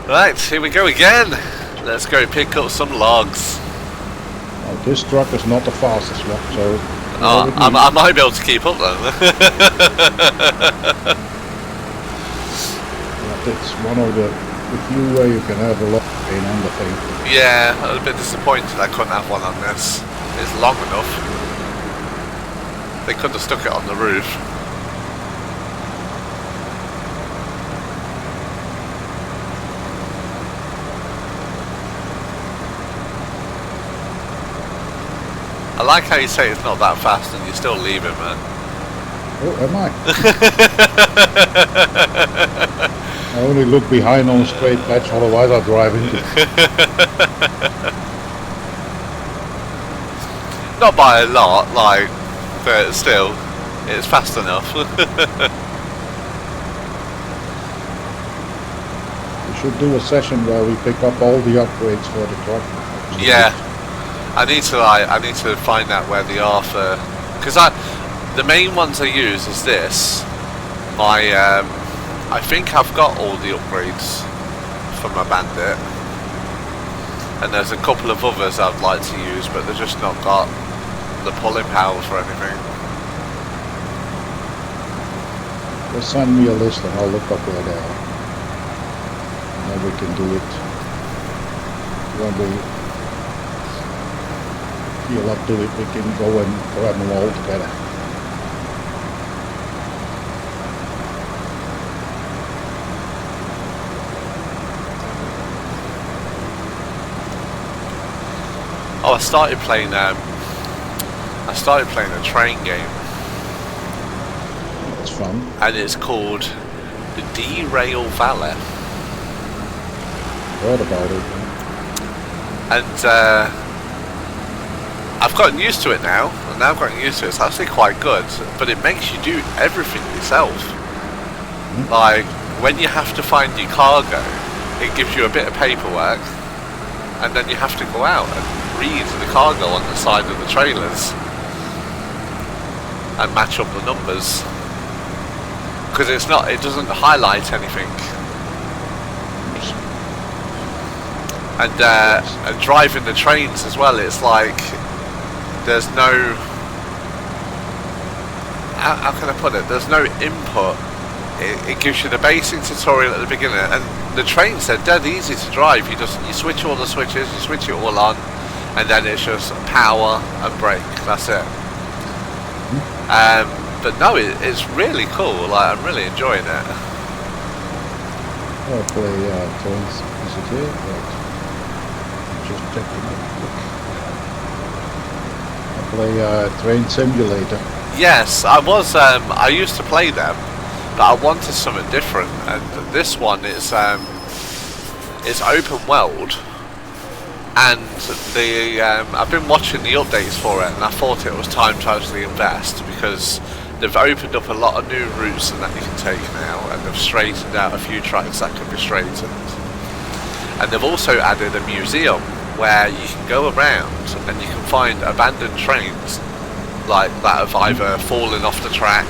Right, here we go again. Let's go pick up some logs. Oh, this truck is not the fastest one, so... Oh, I might be able to keep up then. It's one of the few way you can have a log crane on the thing. Yeah, I was a bit disappointed I couldn't have one on this. It's long enough. They could have stuck it on the roof. I like how you say it's not that fast and you still leave it, man. Oh, am I? I only look behind on a straight patch, otherwise I'll drive into it. Not by a lot, like, but still, it's fast enough. We should do a session where we pick up all the upgrades for the truck. Yeah. I need to find out where they are for, because the main ones I use is this. I think I've got all the upgrades for my Bandit, and there's a couple of others I'd like to use, but they're just not got the pulling power for anything. Just send me a list and I'll look up where they are, and then we can do it when we feel up to it. We can go and grab them all together. Oh, I started playing a train game. That's fun. And it's called the Derail Valley. Heard about it. And I've gotten used to it now, and now I've gotten used to it. It's actually quite good, but it makes you do everything yourself. Mm-hmm. Like, when you have to find your cargo, it gives you a bit of paperwork, and then you have to go out and read the cargo on the side of the trailers and match up the numbers, because it doesn't highlight anything. And driving the trains as well, it's like there's no, how can I put it, there's no input. It gives you the basic tutorial at the beginning, and the trains are dead easy to drive. You switch all the switches, you switch it all on, and then it's just power and brake, that's it. But no, it's really cool. Like, I'm really enjoying it. I'll play trains. Is it here? Just checking it. I play Train Simulator. Yes, I used to play them, but I wanted something different. And this one is it's open world, and I've been watching the updates for it, and I thought it was time to actually invest, because they've opened up a lot of new routes that you can take now, and they've straightened out a few tracks that can be straightened. And they've also added a museum where you can go around and you can find abandoned trains, like that have either fallen off the track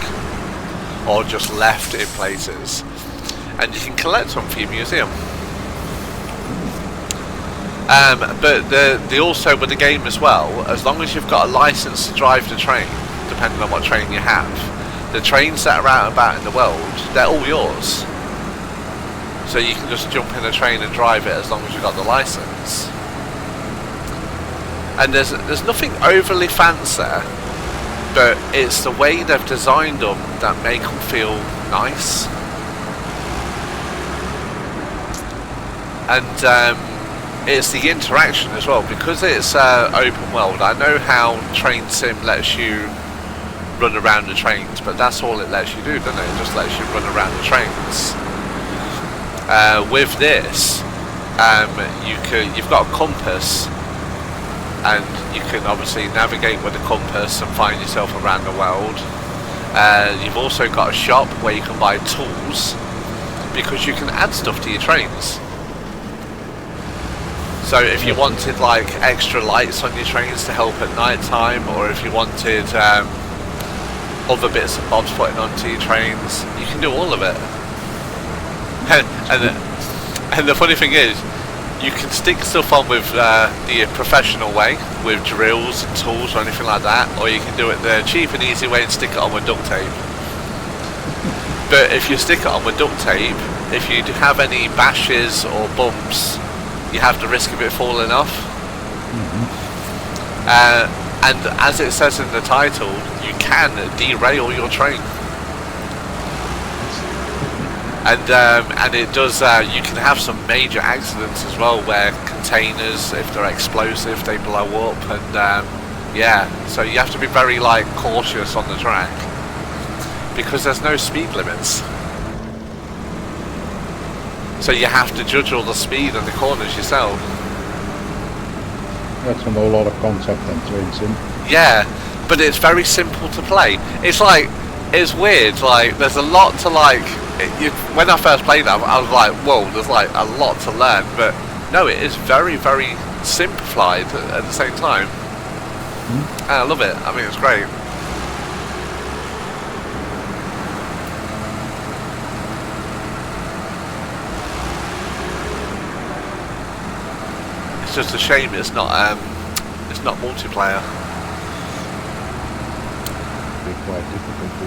or just left in places, and you can collect them for your museum. But the also with the game as well, as long as you've got a license to drive the train, depending on what train you have, the trains that are out and about in the world, they're all yours. So you can just jump in a train and drive it as long as you've got the license. And there's nothing overly fancy, but it's the way they've designed them that make them feel nice. And it's the interaction as well, because it's open world. I know how Train Sim lets you run around the trains, but that's all it lets you do, doesn't it? It just lets you run around the trains. With this, you've got a compass, and you can obviously navigate with a compass and find yourself around the world. You've also got a shop where you can buy tools, because you can add stuff to your trains. So if you wanted like extra lights on your trains to help at night time, or if you wanted other bits and bobs putting onto your trains, you can do all of it. And the funny thing is, you can stick stuff on with the professional way, with drills and tools or anything like that, or you can do it the cheap and easy way and stick it on with duct tape. But if you stick it on with duct tape, if you have any bashes or bumps, you have the risk of it falling off. And as it says in the title, you can derail your train. And it does. You can have some major accidents as well, where containers, if they're explosive, they blow up, and yeah. So you have to be very like cautious on the track because there's no speed limits. So you have to judge all the speed on the corners yourself. That's a whole lot of concept and train sim. Yeah, but it's very simple to play. It's like, it's weird. Like there's a lot to like. When I first played that, I was like, whoa, there's like a lot to learn, but no, it is very, very simplified at the same time. And I love it. I mean, it's great. It's just a shame it's not multiplayer. It'd be quite difficult to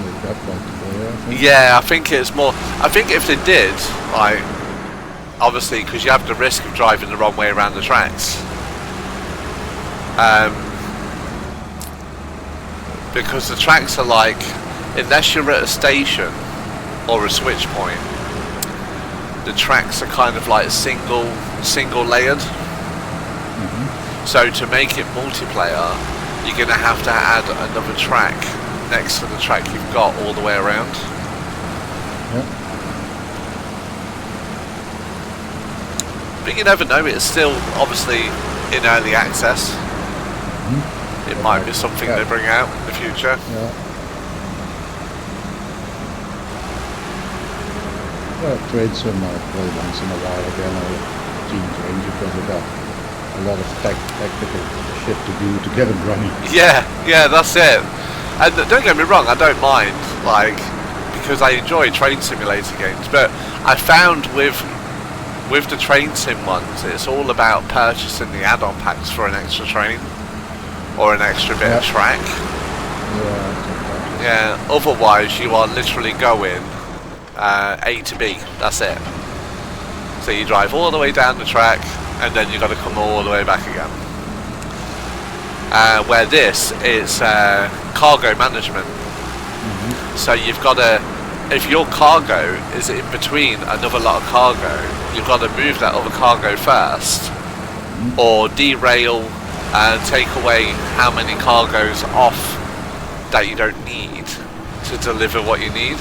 make that multiplayer, I think. Yeah, I think it's more. I think if they did, like, obviously, because you have the risk of driving the wrong way around the tracks. Because the tracks are like, unless you're at a station or a switch point, the tracks are kind of like single layered. So to make it multiplayer, you're going to have to add another track next to the track you've got all the way around. But you never know, it's still obviously in early access. It might be something they bring out in the future. Well, train sim I play once in a while again, or team train, because I got a lot of tactical shit to do to get them running. Yeah, that's it. And don't get me wrong, I don't mind, like, because I enjoy train simulator games, but I found with the train sim ones, it's all about purchasing the add-on packs for an extra train or an extra bit of track. Yeah, otherwise you are literally going A to B, that's it. So you drive all the way down the track and then you've got to come all the way back again. Where this is cargo management. So you've got to, if your cargo is in between another lot of cargo, you've got to move that other cargo first, or derail and take away how many cargoes off that you don't need to deliver what you need.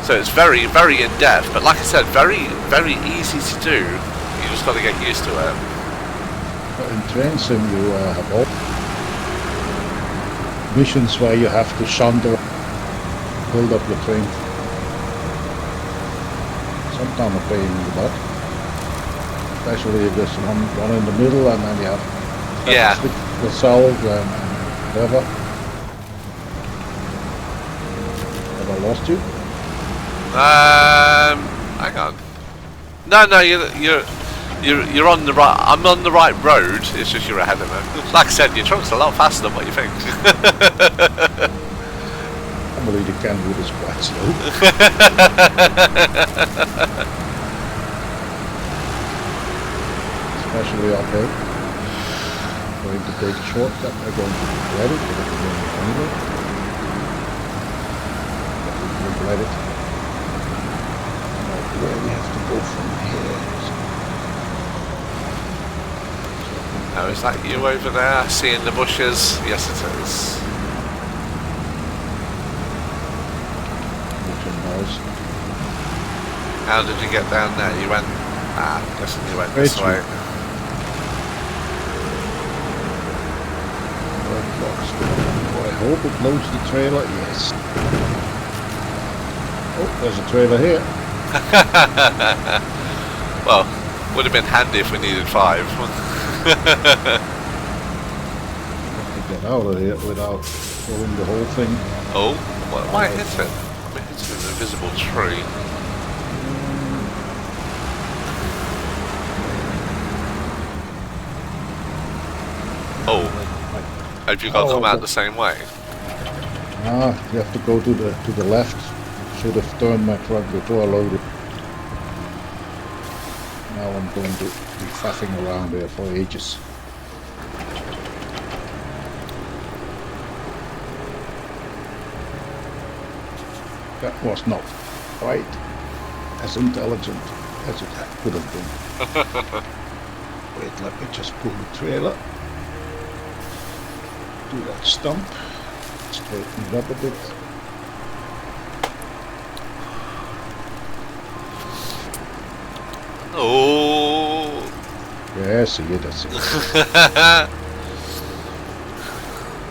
So it's very, very in depth, but like I said, very, very easy to do. You just got to get used to it. In train sim you have all missions where you have to shunt or build up your train. Sometimes a pain in the butt. Especially if there's one in the middle and then you have to switch yourself and whatever. Have I lost you? Hang on. No, you're on the right. I'm on the right road. It's just you're ahead of me. Like I said, your truck's a lot faster than what you think. I believe the Kenwood is quite slow. Especially uphill. Going to take a shortcut. I'm going to regret it, but I'm going to anyway. But we regret it. Where we have to go from here. Oh, is that you over there? I see in the bushes. Yes, it is. How did you get down there? You went. I'm guessing you went this way. I hope it loads the trailer. Yes. Oh, there's a trailer here. Well, would have been handy if we needed 5. Have to get out of here without throwing the whole thing. Oh, what am I hitting? I'm hitting an invisible tree. Oh, have you got to come out the same way? Ah, you have to go to the left. Should have turned my truck before I loaded. Now I'm going to be faffing around there for ages. That was not quite as intelligent as it could have been. Wait, let me just pull the trailer. Do that stump. Straighten it up a bit. Oh! Yeah, I see it, that's it.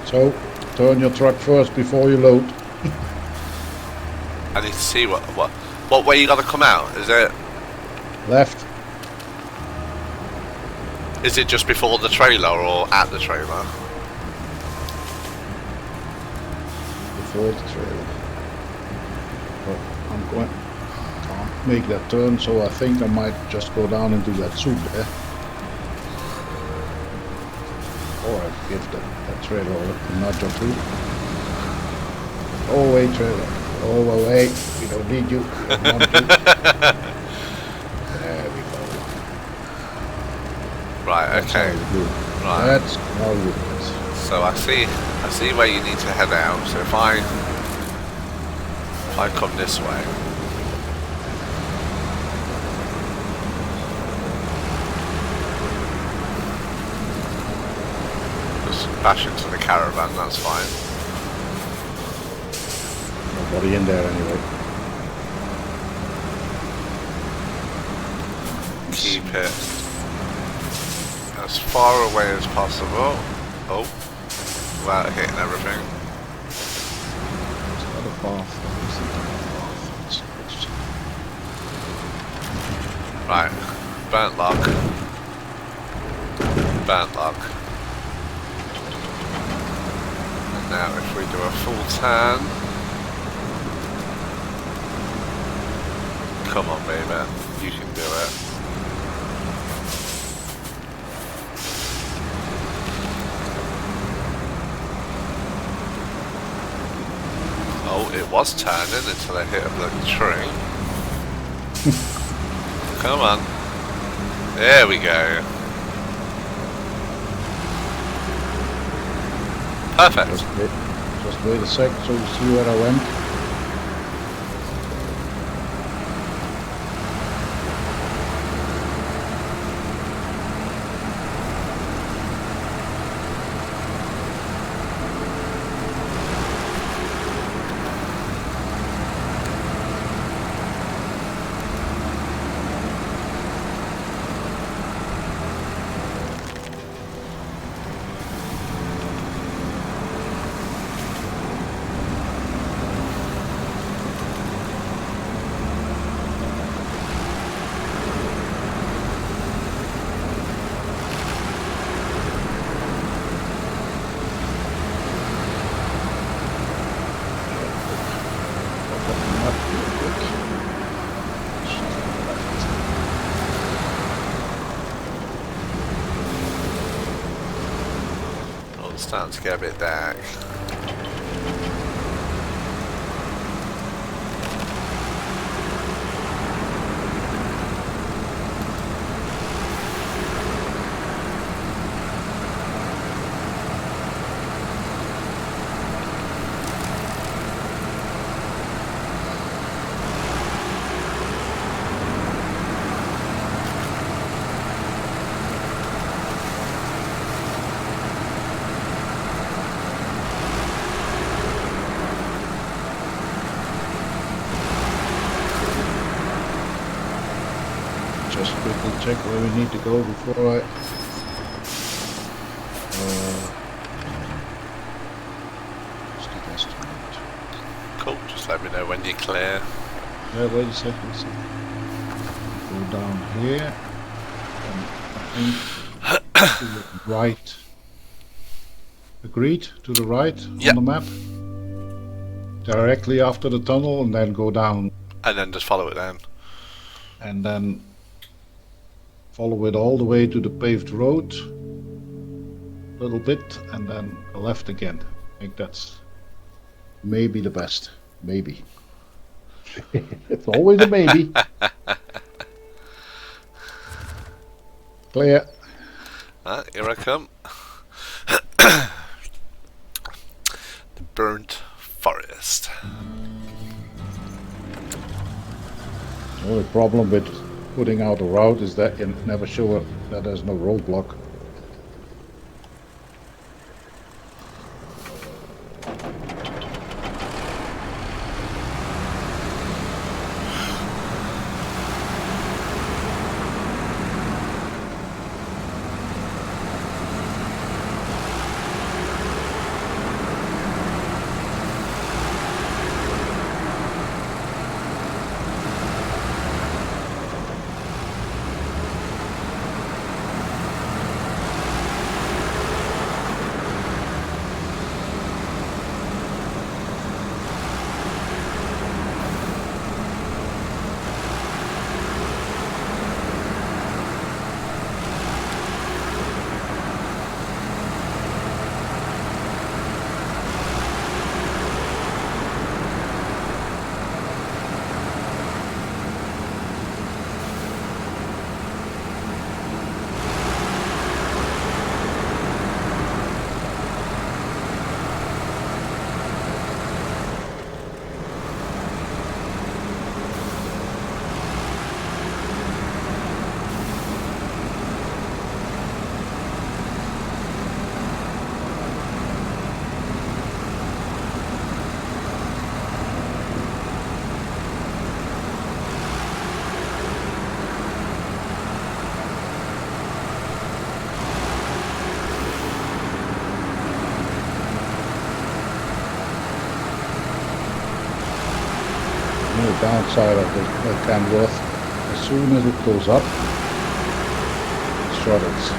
So, turn your truck first before you load. I need to see what way you got to come out. Is it? Left. Is it just before the trailer or at the trailer? Before the trailer. But I'm going. Can't make that turn, so I think I might just go down into that soup there. Or I give that trailer a nudge or two. Go away, trailer. Go away. We don't need you. We don't want you. There we go. Right. That's Okay. how you do it. Right. That's how you do it. So I see where you need to head out. So if I come this way. Just bash into the caravan, that's fine. Nobody in there anyway. Keep it as far away as possible. Oh, without hitting everything. It's not a path. Right, burnt log. Burnt log. And now if we do a full turn. Come on, baby, you can do it. Oh, it was turning until I hit a bloody tree. Come on. There we go. Perfect. Just wait a sec so you see where I went. Starting to get a bit dark. Just quickly check where we need to go before I Cool, just let me know when you're clear. Wait a second. Go down here. And I think to the right. Agreed? To the right on Yep. the map. Directly after the tunnel, and then go down. And then just follow it down. And then follow it all the way to the paved road. A little bit, and then left again. I think that's maybe the best. Maybe. It's always a maybe. Clear. Here I come. The burnt forest. The only problem with putting out a route is that you never show that there's no roadblock. The downside of the Canworth, as soon as it goes up, it struggles.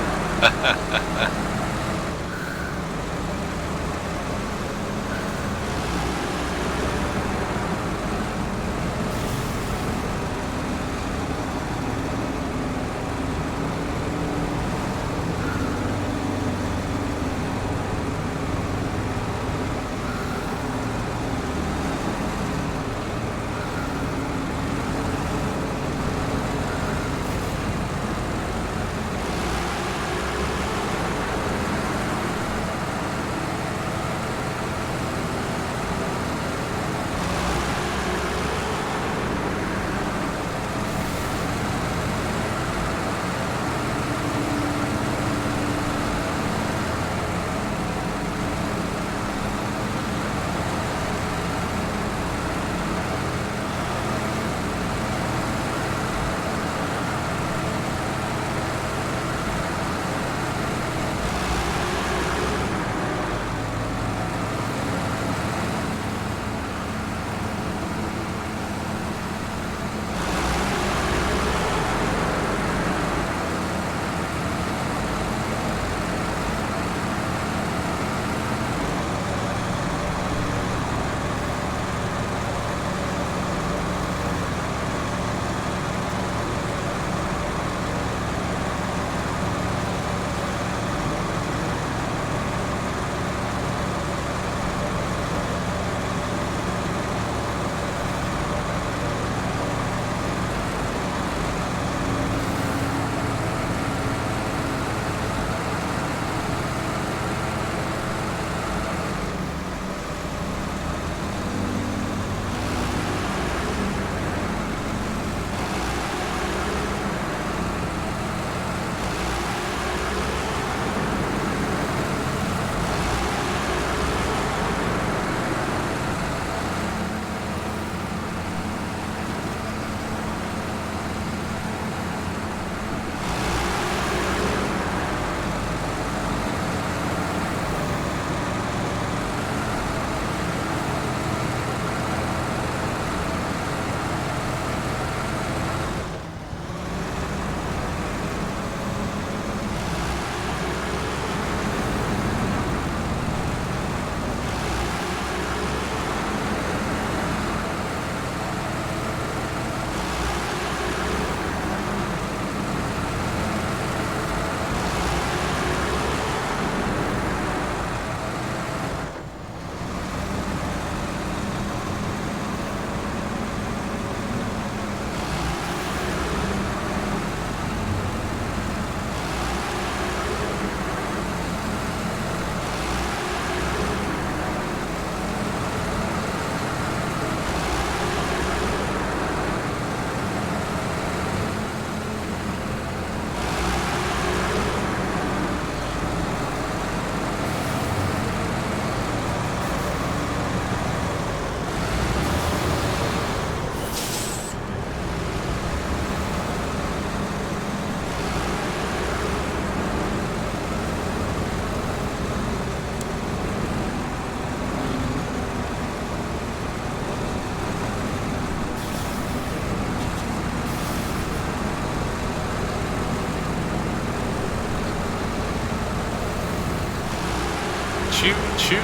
Choo choo.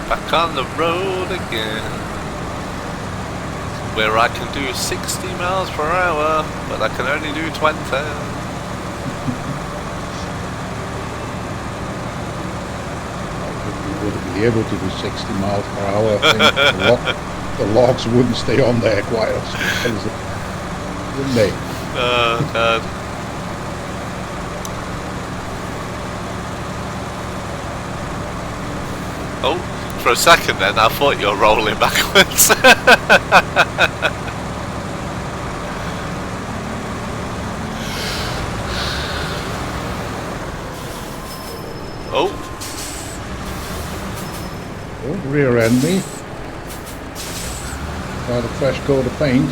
Back on the road again, where I can do 60 miles per hour, but I can only do 20. You would be able to do 60 miles per hour. I think the logs wouldn't stay on there quite as wouldn't they? Oh god. Oh. For a second then, I thought you were rolling backwards. Oh. Oh, rear end me. Got a fresh coat of paint.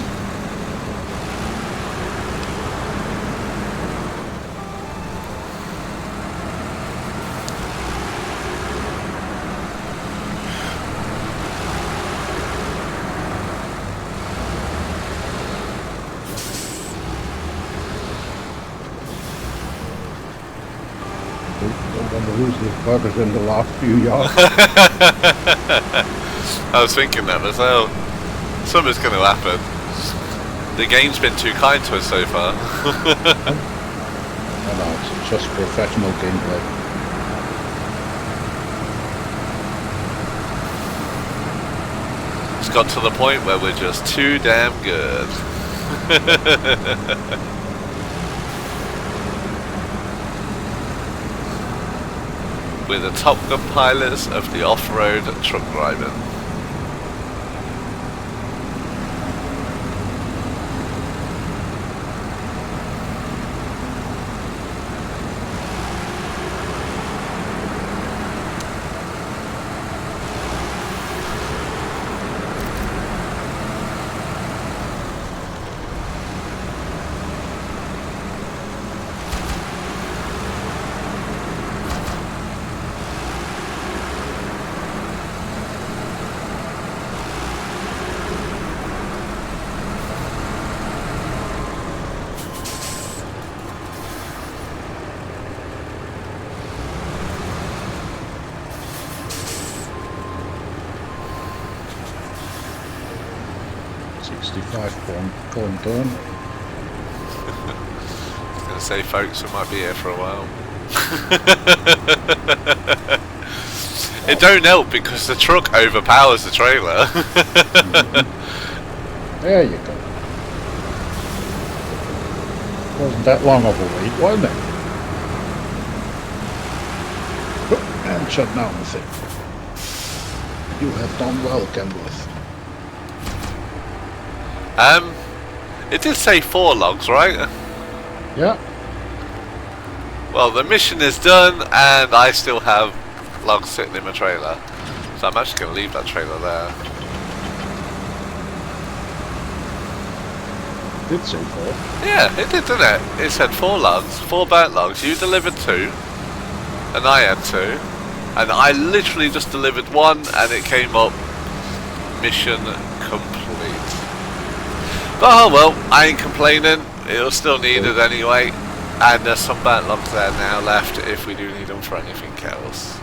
Who's the buggers in the last few yards? I was thinking that myself. Something's going to happen. The game's been too kind to us so far. No, it's just professional gameplay. It's got to the point where we're just too damn good. We're the Top Gun pilots of the off-road truck driving. Point turn. I was going to say, folks, we might be here for a while. It don't help because the truck overpowers the trailer. There you go. Wasn't that long of a wait, wasn't it? And shut down the thing. You have done well, Kenworth. It did say 4 logs, right? Yeah. Well, the mission is done, and I still have logs sitting in my trailer. So I'm actually going to leave that trailer there. It did say 4. Yeah, it did, didn't it? It said 4 logs, 4 burnt logs. You delivered 2, and I had 2. And I literally just delivered 1, and it came up, mission complete. But oh well, I ain't complaining. It was still needed anyway. And there's some burnt logs there now left if we do need them for anything else.